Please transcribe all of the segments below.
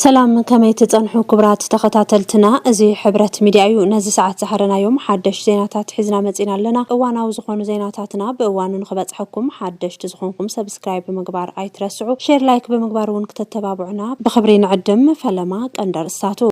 سلام كما يتطنحوا كبرات تخاتلتنا ازي حبرت ميديايو نزي ساعات سحرنا يوم حدش زيناتات حزنا مزينا لنا اوانا وزخونو زيناتاتنا باوانو نخبصحكم حدش تزخونكم سبسكرايب بمقبار اي ترسعوا شير لايك بمقبار ونكتتبابعنا بخبرين عدم فلما قندر الساتو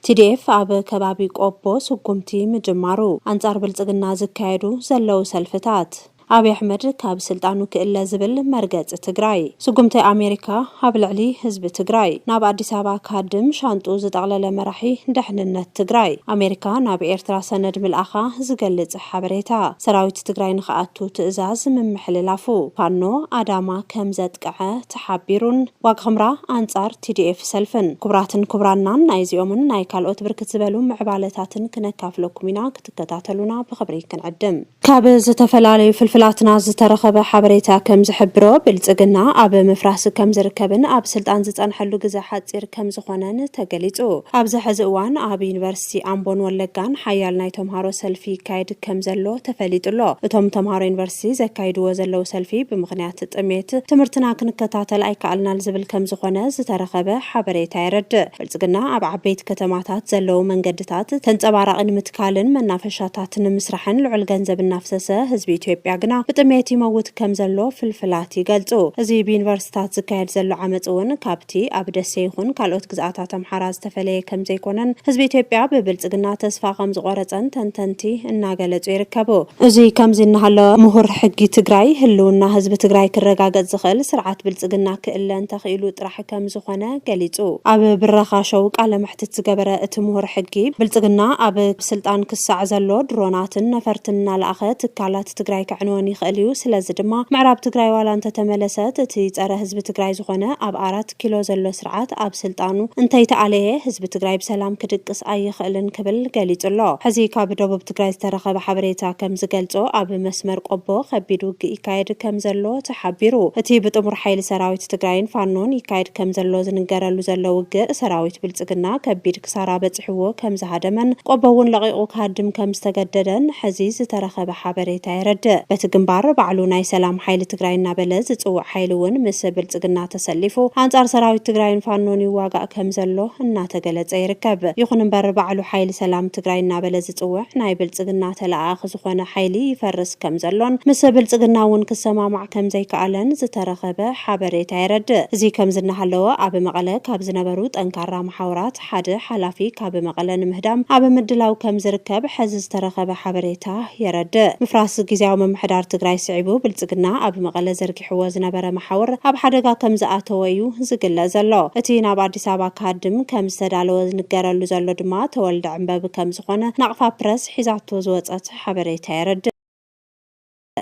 TDF اب كبابي قوبو سقمتي مجمارو انصار بلصقنا زكايدو زلو سلفتات أبي أحمد كاب سلطانو كإلا زبل مرقز تقراي سقمتي أمريكا هابلعلي حزب تقراي ناب أديس أبا كادم شانتو زدغلل مرحي دحننا تقراي أمريكا ناب إيرترا سند ملأخا زقلت حبريتا سراويت تقراي نخاتو تأزاز من محل لافو فانو آداما كمزت قعا تحابيرون واقخمرا أنصار TDF سلفن كبراتن نايزيومن نايكالوت بركت زبالو معبالتاتن كنكافلوكمينا كتكتاتلونا بخبري كنعدم كابز تفلالي فلاتنا زترخب حبريتا كم زحبرو بلصقنا اب مفراس كم زركبن اب سلطان زصنحلو غزا حصير كم زخونن تغليصو اب زحز اوان اب يونيفرسيتي امبون ولغان حيال ناي تمهارو سلفي كايد كم زلو تفليطلو اتوم تمهارو يونيفرسيتي زكايدو زلو سلفي بمخنيات تميت تمرتنا كنكتاتل اي كالنا لزبل كم زخونه زترخب حبريتا يرد بلصقنا اب عبيت كتماتات زلو منقدتات تنصبارقن متكالن منافشاتات نمسرحن لعل ገንዘብ እናፍሰሰ ህዝብ ኢትዮጵያ ግና በጥሜት ይመውት ከምዘሎ ፍልፍላት ይገልጹ እዚ በዩኒቨርሲቲታት ዝካየድ ዘሎ ዓመጽውን ካብቲ ኣብ ደሴ ይኹን ካልኦት ግዛኣታት አምሓራ ዝተፈለየ ከምዘይኮነን ህዝብ ኢትዮጵያ በብልጽግና ተስፋ ከምዝቆረጸን ተንተንቲ እናገለጹ ይርከቡ እዚ ከምዝናሃለ ምሁር ሕጊ ትግራይ ህልውና ህዝብ ትግራይ ክረጋገጽ ዝኽእል ስርዓት ብልጽግና ክእለን ተኽኢሉ ጥራሕ ከምዝኾነ ገሊጹ ኣብ ብረኻ ሸው ቃለ መሕትት ዝገበረ እቲ ምሁር ሕጊ ብልጽግና ኣብ ስልጣን ክሳዕ ዘሎ ድሮናትን ነፈርትን ናላኸ ትካላት ትግራይ ከዕንወን ይኽእልዩ ስለዚ ድማ ምዕራብ ትግራይ ዋላ እንተ ተመለሰት እቲ ጸረ ህዝብ ትግራይ ዝኾነ ኣብ 4 ኪሎ ዘሎ ስርዓት ኣብ ስልጣኑ እንታይ ተዓለየ ህዝብ ትግራይ በሰላም ክድቅስ ኣይኽእልን ክብል ገሊጹሎ ሕዚ ካብ ደቡብ ትግራይ ዝተረኸበ ሓበሬታ ከም ዝገልጾ ኣብ መስመር ቆቦ ከቢድ ውግእ ይካየድ ከም ዘሎ ተሓቢሩ እቲ ብጥሙር ሓይሊ ሰራዊት ትግራይን ፋኖን ይካየድ ከም ዘሎ ዝንገረሉ ዘሎ ውግእ ሰራዊት ብልጽግና ከቢድ ክሳራ በጽሕዎ ከም ዝሃደመን ቆቦውን ለቂቁ ካድም ከም ዝተገደደን ሕዚ ዝተረኸበ ሓበሬታ ይረድ በቲ ግንባር ባዕሉ ናይ ሰላም ሓይሊ ትግራይና በለዝ ጽውዕ ሓይሉውን ምስ ብልጽግና ተሰሊፉ አንጻር ሰራዊት ትግራይን ፋኖን ይዋጋእ ከም ዘሎ እናተገለጸ ይርከብ ይኹን እምበር ባዕሉ ሓይሊ ሰላም ትግራይና በለዝ ጽውዕ ናይ ብልጽግና ተላኣኽ ዝኾነ ሓይሊ ይፈርስ ከም ዘሎን ምስ ብልጽግናውን ክሰማማዕ ከም ዘይከኣለን ዝተረኸበ ሓበሬታ ይረድ እዚ ከም ዝናሃለወ ኣብ መቐለ ካብ ዝነበሩ ጠንካራ ማሕወራት ሓደ ሓላፊ ካብ መቐለ ንምህዳም ኣብ ምድላው ከም ዝርከብ ሕዚ ዝተረኸበ ሓበሬታ ይረድ ምፍራስ ግዚያዊ መምሕዳር ትግራይ ስዒቡ ብልጽግና ኣብ መቐለ ዘርጊሕዎ ዝነበረ ማሕወር ኣብ ሓደጋ ከም ዝኣተወ እዩ ዝግለጽ ዘሎ እቲ ናብ አዲስ አበባ ካድም ከም ዝተዳለወ ዝንገረሉ ዘሎ ድማ ተወልደ ዕንበብ ከም ዝኾነ ናቕፋ ፕረስ ሒዛቶ ዝወፀት ሓበሬታ ይረድ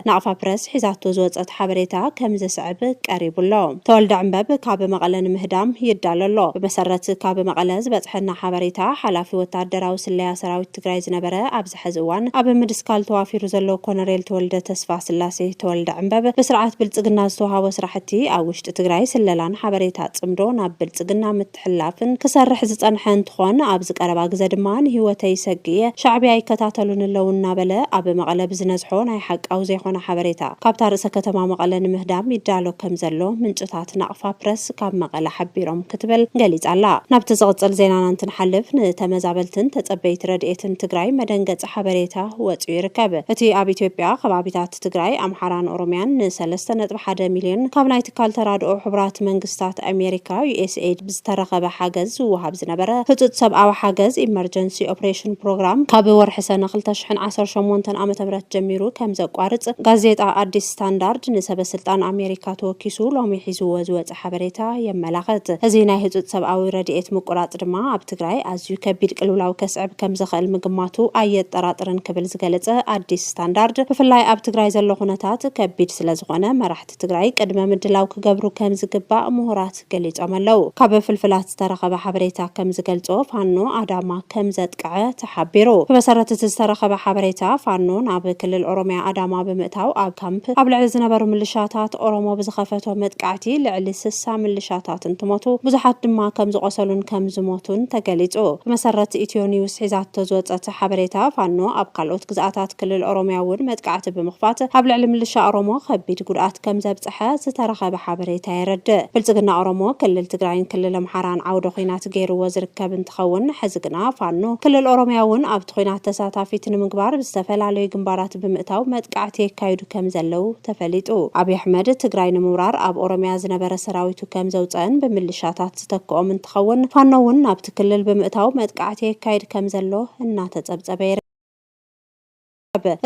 ናቕፋ ፕረስ ሒዛቶ ዝወፀት ሓበሬታ ከም ዘስዕብ ቀሪቡሎ ተወልደ ዕንበብ ካብ መቐለ ንምህዳም ይዳለሎ በመሰረት ካብ መቐለ ዝበፅሐና ሓበሬታ ሓላፊ ወታደራዊ ስለያ ሰራዊት ትግራይ ዝነበረ ኣብ ዝሕዚ እዋን ኣብ ምድስካል ተዋፊሩ ዘሎ ኮሎኔል ተወልደ ተስፋ ስላሴ ተወልደ ዕንበብ ብስርዓት ብልጽግና ዝተዋሃቦ ስራሕቲ ኣብ ውሽጢ ትግራይ ስለላን ሓበሬታ ጽምዶ ናብ ብልጽግና ምትሕላፍን ክሰርሕ ዝጸንሐ እንትኾን ኣብ ዝቀረባ ግዜ ድማ ንህይወተይ ሰግየ ሻዕቢያ ይከታተሉን ኣለውና በለ ኣብ መቐለ ብዝነዝሖ ናይ ሓቃዊ ዘይኮነ ሓበሬታ ካብታ ርእሰ ከተማ መቐለ ንምህዳም ይዳሎ ከም ዘሎ ምንጭታት ናቕፋ ፕረስ ካብ መቐለ ሓቢሮም ክትብል ገሊጻላ ናብቲ ዝቕጽል ዜናና እንትንሓልፍ ንተመዛበልትን ተጸበይቲ ረድኤትን ትግራይ መደንገጽ ሓበሬታ ወፂኡ ይርከብ እቲ ኣብ ኢትዮጵያ ከባቢታት ትግራይ ኣምሓራን ኦሮምያን ን3.1 ሚልዮን ካብ ናይ ትካል ተራድኦ ሕቡራት መንግስታት ኣሜሪካ USAID ብዝተረኸበ ሓገዝ ዝወሃብ ዝነበረ ህጹጽ ሰብኣዊ ሓገዝ ኢመርጀንሲ ኦፕሬሽን ፕሮግራም ካብ ወርሒ ሰነ 2018 ዓ.ም ጀሚሩ ከም ዘቋርጽ ጋዜጣ አዲስ ስታንዳርድ ንሰበ ስልጣን አሜሪካ ተወኪሱ ሎሚ ሒዝዎ ዝወፀ ሓበሬታ የመላኽት እዚ ናይ ህጹጽ ሰብኣዊ ረድኤት ምቁራጽ ድማ ኣብ ትግራይ ኣዝዩ ከቢድ ቅልውላው ከስዕብ ከም ዝኽእል ምግማቱ ኣየጠራጥርን ክብል ዝገለጸ አዲስ ስታንዳርድ ብፍላይ ኣብ ትግራይ ዘሎ ኩነታት ከቢድ ስለዝኾነ መራሕቲ ትግራይ ቅድመ ምድላው ክገብሩ ከም ዝግባእ ምሁራት ገሊጾም ኣለው ካብ ፍልፍላት ዝተረኸበ ሓበሬታ ከም ዝገልጾ ፋኖ ኣዳማ ከም ዘጥቅዐ ተሓቢሩ ብመሰረት ዝተረኸበ ሓበሬታ ፋኖ ናብ ክልል ኦሮሚያ ኣዳማ ብምእታው ኣብ ካምፕ ኣብ ልዕሊ ዝነበሩ ምልሻታት ኦሮሞ ብዝኸፈቶ መጥቃዕቲ ልዕሊ 60 ምልሻታት እንትሞቱ ብዙሓት ድማ ከም ዝቆሰሉን ከም ዝሞቱን ተገሊጹ። ብመሰረት ኢትዮ ኒውስ ሒዛቶ ዝወፀት ሓበሬታ ፋኖ ኣብ ካልኦት ግዝኣታት ክልል ኦሮሚያ እውን መጥቃዕቲ ብምኽፋት ኣብ ልዕሊ ምልሻ ኦሮሞ ከቢድ ጉድኣት ከም ዘብፅሐ ዝተረኸበ ሓበሬታ የረድእ። ብልጽግና ኦሮሞ ክልል ትግራይን ክልል ኣምሓራን ዓውደ ኹናት ገይርዎ ዝርከብ እንትኸውን ሕዚ ግና ፋኖ ክልል ኦሮሚያ እውን ኣብቲ ኹናት ተሳታፊት ንምግባር ብዝተፈላለዩ ግንባራት ብምእታው መጥቃዕቲ የካይዱ ከም ዘለው ተፈሊጡ። አብይ አሕመድ ትግራይ ንምውራር ኣብ ኦሮሚያ ዝነበረ ሰራዊቱ ከም ዘውፀን ብምልሻታት ዝተከኦም እንትኸውን ፋኖ እውን ኣብቲ ክልል ብምእታው መጥቃዕቲ የካይድ ከም ዘሎ እናተጸብጸበ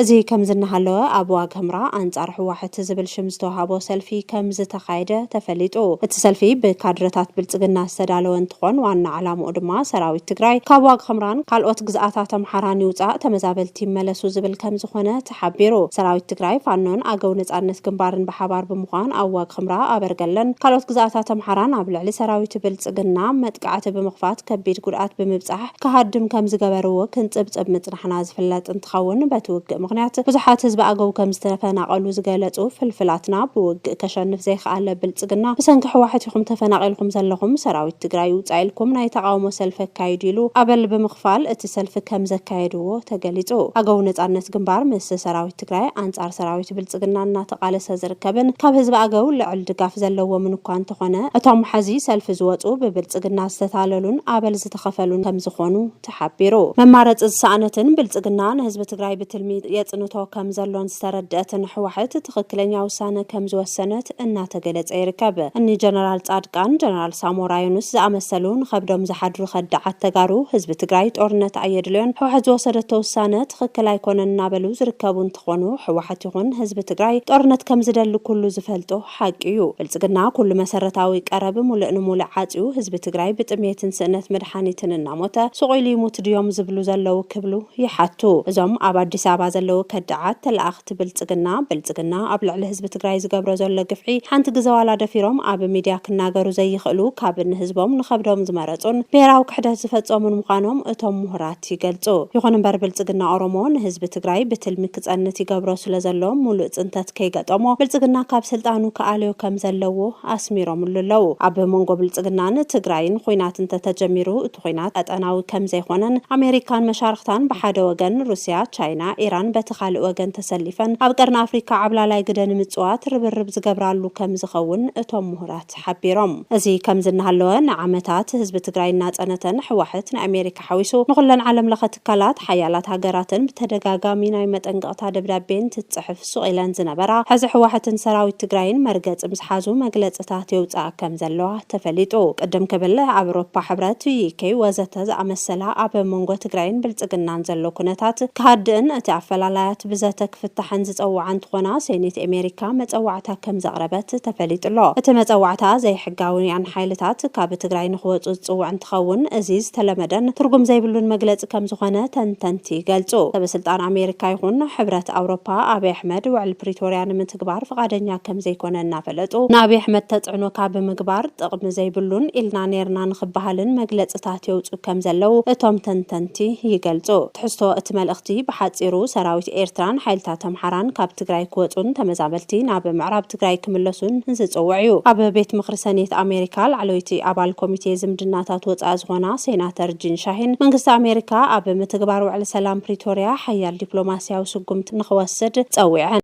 እዚ ከም ዝናሃለወ ኣብ ዋግ ኽምራ አንጻር ሕዋሕት ዝብል ሽም ዝተዋሃቦ ሰልፊ ከም ዝተኻየደ ተፈሊጡ። እቲ ሰልፊ ብካድረታት ብልጽግና ዝተዳለወ እንትኾን ዋና ዓላማኡ ድማ ሰራዊት ትግራይ ካብ ዋግ ኽምራን ካልኦት ግዝኣታት ኣምሓራን ይውፃእ ተመዛበልቲ ይመለሱ ዝብል ከም ዝኾነ ተሓቢሩ። ሰራዊት ትግራይ ፋኖን ኣገው ነጻነት ግንባርን ብሓባር ብምዃን ኣብ ዋግ ኽምራ ኣበርገለን ካልኦት ግዝኣታት ኣምሓራን ኣብ ልዕሊ ሰራዊት ብልጽግና መጥቃዕቲ ብምኽፋት ከቢድ ጉድኣት ብምብጻሕ ከሃድም ከም ዝገበርዎ ክንጽብጽብ ምጽናሕና ዝፍለጥ እንትኸውን በትውግእ ምክንያት ብዙሓት ህዝቢ ኣገው ከም ዝተፈናቀሉ ዝገለጹ ፍልፍላትና ብውግእ ከሸንፍ ዘይከኣለ ብልጽግና ብሰንኪ ሕዋሕት ይኹም ተፈናቂልኩም ዘለኹም ሰራዊት ትግራይ ውጻኢልኩም ናይ ተቃውሞ ሰልፊ ኣካይዱ ኢሉ ኣበል ብምኽፋል እቲ ሰልፊ ከም ዘካየድዎ ተገሊጹ። ኣገው ነጻነት ግንባር ምስ ሰራዊት ትግራይ አንጻር ሰራዊት ብልጽግና እናተቃለሰ ዝርከብን ካብ ህዝቢ ኣገው ልዕል ድጋፍ ዘለዎም እኳ እንተኾነ እቶም ሓዚ ሰልፊ ዝወጹ ብብልጽግና ዝተታለሉን ኣበል ዝተኸፈሉን ከም ዝኾኑ ተሓቢሩ። መማረጽ ዝሰኣነትን ብልጽግና ንህዝቢ ትግራይ ብትልሚ የጽንቶ ከም ዘሎን ዝተረድአትን ሕዋሕት ትክክለኛ ውሳነ ከም ዝወሰነት እናተገለጸ ይርከብ። እኒ ጀነራል ጻድቃን ጀነራል ሳሞራ ዩኑስ ዝኣመሰሉን ከብዶም ዝሓድሩ ኸዳዓት ተጋሩ ህዝቢ ትግራይ ጦርነት ኣየድልዮን ሕዋሕት ዝወሰደቶ ውሳነ ትክክል ኣይኮነን እናበሉ ዝርከቡ እንትኾኑ ሕዋሕት ይኹን ህዝቢ ትግራይ ጦርነት ከም ዝደሊ ኩሉ ዝፈልጦ ሓቂ እዩ። ብልጽግና ኩሉ መሰረታዊ ቀረብ ሙሉእ ንሙሉእ ዓጽዩ ህዝቢ ትግራይ ብጥሜትን ስእነት መድሓኒትን እናሞተ ስቑኢሉ ይሙት ድዮም ዝብሉ ዘለው ክብሉ ይሓቱ። እዞም ኣብ አዲስ አበባ ዘለው ከዳዓት ተላእኽቲ ብልጽግና ኣብ ልዕሊ ህዝቢ ትግራይ ዝገብሮ ዘሎ ግፍዒ ሓንቲ ግዘዋላ ደፊሮም ኣብ ሚድያ ክናገሩ ዘይኽእሉ ካብ ንህዝቦም ንኸብዶም ዝመረጹን ብሔራዊ ክሕደት ዝፈጸሙን ምዃኖም እቶም ምሁራት ይገልጹ። ይኹን እምበር ብልጽግና ኦሮሞ ንህዝቢ ትግራይ ብትልሚ ክጸንት ይገብሮ ስለ ዘሎ ሙሉእ ጽንተት ከይገጠሞ ብልጽግና ካብ ስልጣኑ ከኣልዮ ከም ዘለዎ ኣስሚሮም ኣለዉ። ኣብ መንጎ ብልጽግናን ትግራይን ኹናት እንተተጀሚሩ እቲ ኹናት ቀጠናዊ ከም ዘይኾነን ኣሜሪካን መሻርክታን ብሓደ ወገን ሩስያ ቻይና ኢራን በቲ ካልእ ወገን ተሰሊፈን ኣብ ቀርኒ ኣፍሪካ ዓብላላይ ግደን ምጽዋት ርብርብ ዝገብራሉ ከም ዝኸውን እቶም ምሁራት ሓቢሮም። እዚ ከም ዝናሃለወ ንዓመታት ህዝቢ ትግራይ እናጸነተን ሕዋሕት ንኣሜሪካ ሓዊሱ ንኹለን ዓለም ለኸ ትካላት ሓያላት ሃገራትን ብተደጋጋሚ ናይ መጠንቀቕታ ደብዳቤን ትጽሕፍ ሱቂለን ዝነበራ ሕዚ ሕዋሕትን ሰራዊት ትግራይን መርገጽ ምስ ሓዙ መግለጽታት የውጻእ ከም ዘለዋ ተፈሊጡ። ቅድም ክብል ኣውሮፓ ሕብረት ዩኬ ወዘተ ዝኣመሰላ ኣብ መንጎ ትግራይን ብልጽግናን ዘሎ ኩነታት ካድን እቲ ኣፈላላያት ብዘተ ክፍታሕን ዝጸዋዓን እንትኾና ሴኔት ኣሜሪካ መጸዋዕታ ከም ዘቕረበት ተፈሊጡሎ። እቲ መጸዋዕታ ዘይሕጋውያን ሓይልታት ካብ ትግራይ ንኽወጹ ዝጽውዕ እንትኸውን እዚ ዝተለመደን ትርጉም ዘይብሉን መግለጽ ከም ዝኾነ ተንተንቲ ይገልጹ። ሰበስልጣን ኣሜሪካ ይኹን ሕብረት ኣውሮፓ አብይ አሕመድ ውዕል ፕሪቶሪያ ንምትግባር ፈቃደኛ ከም ዘይኮነ እናፈለጡ ንአብይ አሕመድ ተጽዕኖ ካብ ምግባር ጥቕሚ ዘይብሉን ኢልና ነርና ንኽበሃልን መግለጽታት የውጹ ከም ዘለው እቶም ተንተንቲ ይገልጹ። ትሕዝቶ እቲ መልእኽቲ ብሓጺሩ ሰራዊት ኤርትራን ሓይልታት ኣምሓራን ካብ ትግራይ ክወጹን ተመዛበልቲ ናብ ምዕራብ ትግራይ ክምለሱን ዝጽውዕ እዩ። ኣብ ቤት ምክሪ ሰኔት ኣሜሪካ ላዕለወይቲ ኣባል ኮሚቴ ዝምድናታት ወጻኢ ዝኾና ሴናተር ጂን ሻሂን መንግስቲ ኣሜሪካ ኣብ ምትግባር ውዕል ሰላም ፕሪቶሪያ ሓያል ዲፕሎማስያዊ ስጉምቲ ንኽወስድ ጸዊዐን።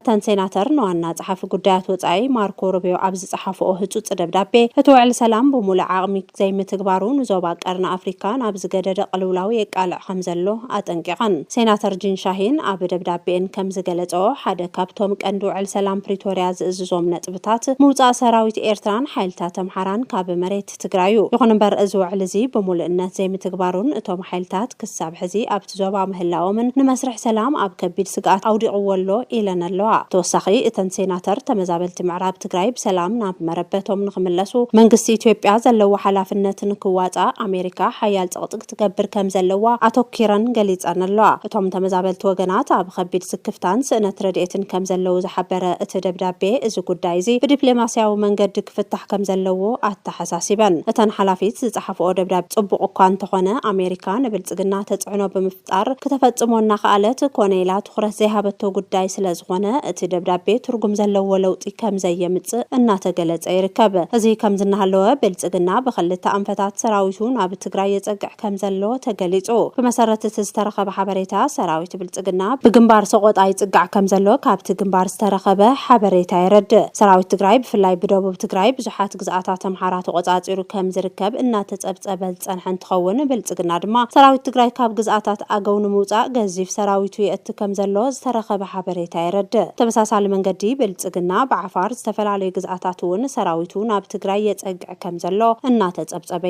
ተን ሴናተር ንዋና ጸሓፊ ጉዳያት ወጻኢ ማርኮ ሩቢዮ ኣብ ዝጸሓፈኦ ህጹጽ ደብዳቤ እቲ ውዕል ሰላም ብሙሉእ ዓቕሚ ዘይምትግባሩ ንዞባ ቀርኒ ኣፍሪካ ናብ ዝገደደ ቅልውላዊ የቃልዕ ከም ዘሎ ኣጠንቂቐን። ሴናተር ጂን ሻሂን ኣብ ደብዳቤን ከም ዝገለጸኦ ሓደ ካብቶም ቀንዲ ውዕል ሰላም ፕሪቶሪያ ዝእዝዞም ነጥብታት ምውጻእ ሰራዊት ኤርትራን ሓይልታት ኣምሓራን ካብ መሬት ትግራይ እዩ። ይኹን እምበር እዚ ውዕል እዚ ብሙሉእነት ዘይምትግባሩን እቶም ሓይልታት ክሳብ ሕዚ ኣብቲ ዞባ ምህላዎምን ንመስርሕ ሰላም ኣብ ከቢድ ስግኣት ኣውዲቕዎ ኣሎ ኢለን ኣለዋ። ተወሳኺ እተን ሴናተር ተመዛበልቲ ምዕራብ ትግራይ ብሰላም ናብ መረበቶም ንኽምለሱ መንግስቲ ኢትዮጵያ ዘለዎ ሓላፍነትን ክዋፃ ኣሜሪካ ሓያል ጽቕጥቅ ትገብር ከም ዘለዋ ኣተኪረን ገሊጸን ኣለዋ። እቶም ተመዛበልቲ ወገናት ኣብ ከቢድ ስክፍታን ስእነት ረድኤትን ከም ዘለው ዝሓበረ እቲ ደብዳቤ እዚ ጉዳይ እዚ ብዲፕሎማስያዊ መንገዲ ክፍታሕ ከም ዘለዎ ኣተሓሳሲበን። እተን ሓላፊት ዝጸሓፍኦ ደብዳቤ ጽቡቕ እኳ እንተኾነ ኣሜሪካ ንብልጽግና ተጽዕኖ ብምፍጣር ከተፈጽሞና ከኣለት ኮነ ኢላ ትኹረት ዘይሃበቶ ጉዳይ ስለ ዝኾነ እቲ ደብዳቤ ትርጉም ዘለዎ ለውጢ ከም ዘየምጽእ እናተገለጸ ይርከብ። እዚ ከም ዝናሃለወ ብልጽግና ብኽልተ ኣንፈታት ሰራዊቱ ናብ ትግራይ የጸግዕ ከም ዘለዎ ተገሊጹ። ብመሰረት እቲ ዝተረኸበ ሓበሬታ ሰራዊት ብልጽግና ብግንባር ሰቆጣ ይጽጋዕ ከም ዘሎ ካብቲ ግንባር ዝተረኸበ ሓበሬታ ይረድእ። ሰራዊት ትግራይ ብፍላይ ብደቡብ ትግራይ ብዙሓት ግዝኣታት ኣምሓራ ተቆጻጺሩ ከም ዝርከብ እናተጸብጸበ ዝጸንሐ እንትኸውን ብልጽግና ድማ ሰራዊት ትግራይ ካብ ግዝኣታት ኣገው ንምውጻእ ገዚፍ ሰራዊቱ የእቲ ከም ዘሎ ዝተረኸበ ሓበሬታ ይረድእ። ተመሳሳሊ መንገዲ ብልጽግና ብዓፋር ዝተፈላለዩ ግዝኣታት እውን ሰራዊቱ ናብ ትግራይ የጸግዕ ከም ዘሎ እናተጸብጸበ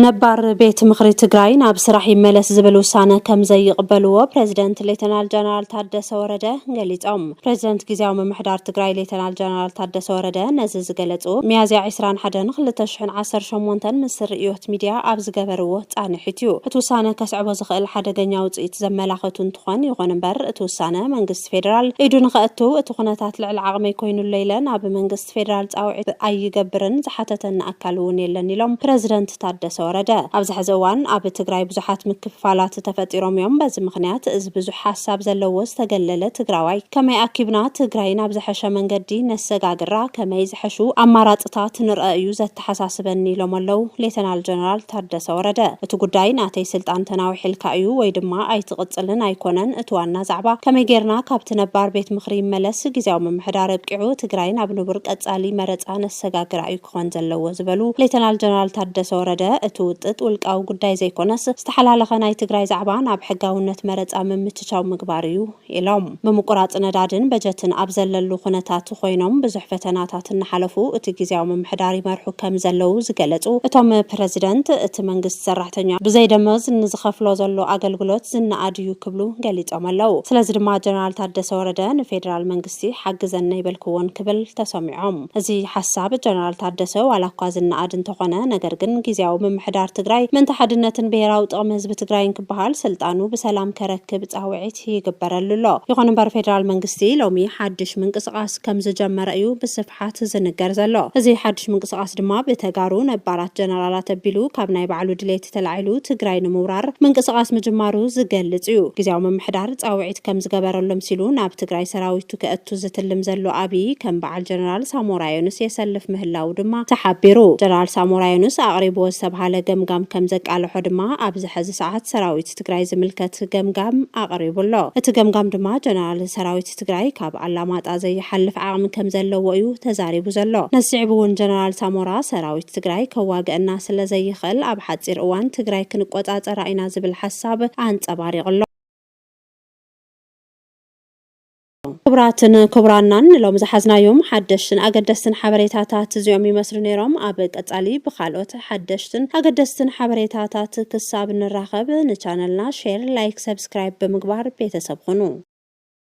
ነባር ቤት ምኽሪ ትግራይ ናብ ስራሕ ይመለስ ዝብል ውሳነ ከም ዘይቅበልዎ ፕሬዝደንት ሌተናል ጀነራል ታደሰ ወረደ ገሊጾም። ፕሬዝደንት ጊዜያዊ ምምሕዳር ትግራይ ሌተናል ጀነራል ታደሰ ወረደ ነዚ ዝገለጹ ሚያዝያ 21 2018 ምስ ርእዮት ሚድያ ኣብ ዝገበርዎ ጻንሒት እዩ። እቲ ውሳነ ከስዕቦ ዝኽእል ሓደገኛ ውጽኢት ዘመላኽቱ እንትኾን ይኹን እምበር እቲ ውሳነ መንግስቲ ፌደራል ኢዱ ንኽእቱ እቲ ኩነታት ልዕሊ ዓቕሚ ኮይኑሎ ኢለን ኣብ መንግስቲ ፌደራል ጻውዒት ኣይገብርን ዝሓተተን ኣካል እውን የለን ኢሎም ፕሬዝደንት ታደሰ ወረደ። ኣብዚ ሕዚ እዋን ኣብ ትግራይ ብዙሓት ምክፍፋላት ተፈጢሮም እዮም። በዚ ምክንያት እዚ ብዙሕ ሓሳብ ዘለዎ ዝተገለለ ትግራዋይ ከመይ ኣኪብና ትግራይ ናብ ዝሐሸ መንገዲ ነሰጋግራ ከመይ ዝሐሹ ኣማራፅታት ንርአ እዩ ዘተሓሳስበኒ ኢሎም ኣለው ሌተናል ጀነራል ታደሰ ወረደ። እቲ ጉዳይ ናተይ ስልጣን ተናዊሕልካ እዩ ወይ ድማ ኣይትቕፅልን ኣይኮነን። እቲ ዋና ዛዕባ ከመይ ጌርና ካብቲ ነባር ቤት ምኽሪ ይመለስ ጊዜያዊ ምምሕዳር ኣብቂዑ ትግራይ ናብ ንቡር ቀጻሊ መረፃ ነሰጋግራ እዩ ክኾን ዘለዎ ዝበሉ ሌተናል ጀነራል ታደሰ ወረደ እቲ ውጥጥ ውልቃዊ ጉዳይ ዘይኮነስ ዝተሓላለኸ ናይ ትግራይ ዛዕባ ናብ ሕጋውነት መረፃ ምምችቻው ምግባር እዩ ኢሎም። ብምቁራጽ ነዳድን በጀትን ኣብ ዘለሉ ኩነታት ኮይኖም ብዙሕ ፈተናታት እናሓለፉ እቲ ጊዜያዊ ምምሕዳር ይመርሑ ከም ዘለው ዝገለጹ እቶም ፕሬዝደንት እቲ መንግስቲ ሰራሕተኛ ብዘይ ደመወዝ ንዝኸፍሎ ዘሎ ኣገልግሎት ዝነኣድዩ ክብሉ ገሊጾም ኣለው። ስለዚ ድማ ጀነራል ታደሰ ወረደ ንፌደራል መንግስቲ ሓግዘና ይበልክዎን ክብል ተሰሚዖም። እዚ ሓሳብ ጀነራል ታደሰ ዋላ እኳ ዝነኣድ እንተኾነ ነገር ግን ጊዜያዊ ምምሕዳር ትግራይ መንተሓድነትን ብሄራዊ ጥቕሚ ህዝቢ ትግራይን ክበሃል ስልጣኑ ብሰላም ከረክብ ጻውዒት ይግበረሉ ኣሎ። ይኹን እምበር ፌደራል መንግስቲ ሎሚ ሓድሽ ምንቅስቓስ ከም ዝጀመረ እዩ ብስፍሓት ዝንገር ዘሎ። እዚ ሓድሽ ምንቅስቓስ ድማ ብተጋሩ ነባራት ጀነራላት ኣቢሉ ካብ ናይ ባዕሉ ድሌት ተላዒሉ ትግራይ ንምውራር ምንቅስቓስ ምጅማሩ ዝገልጽ እዩ። ጊዜያዊ ምምሕዳር ጻውዒት ከም ዝገበረሎም ሲሉ ናብ ትግራይ ሰራዊቱ ከእቱ ዝትልም ዘሎ ኣብይ ከም በዓል ጀነራል ሳሞራ ዩኑስ የሰልፍ ምህላው ድማ ተሓቢሩ። ጀነራል ሳሞራ ዩኑስ ኣቕሪቦ ዝተባሃለ ገምጋም ከም ዘቃልሖ ድማ ኣብዚ ሕዚ ሰዓት ሰራዊት ትግራይ ዝምልከት ገምጋም ኣቕሪቡሎ። እቲ ገምጋም ድማ ጀነራል ሰራዊት ትግራይ ካብ ኣላማጣ ዘይሓልፍ ዓቕሚ ከም ዘለዎ እዩ ተዛሪቡ ዘሎ። ነስዕቡ እውን ጀነራል ሳሞራ ሰራዊት ትግራይ ከዋግአና ስለ ዘይኽእል ኣብ ሓፂር እዋን ትግራይ ክንቆጻጸር ኢና ዝብል ሓሳብ ኣንጸባሪቑሎ። ክቡራትን ክቡራናን ሎም ዝሓዝናዮም ሓደሽትን ኣገደስትን ሓበሬታታት እዚኦም ይመስሉ ነይሮም። ኣብ ቀጻሊ ብኻልኦት ሓደሽትን ኣገደስትን ሓበሬታታት ክሳብ ንራኸብ ንቻነልና ሼር፣ ላይክ፣ ሰብስክራይብ ብምግባር ቤተሰብ ሁኑ።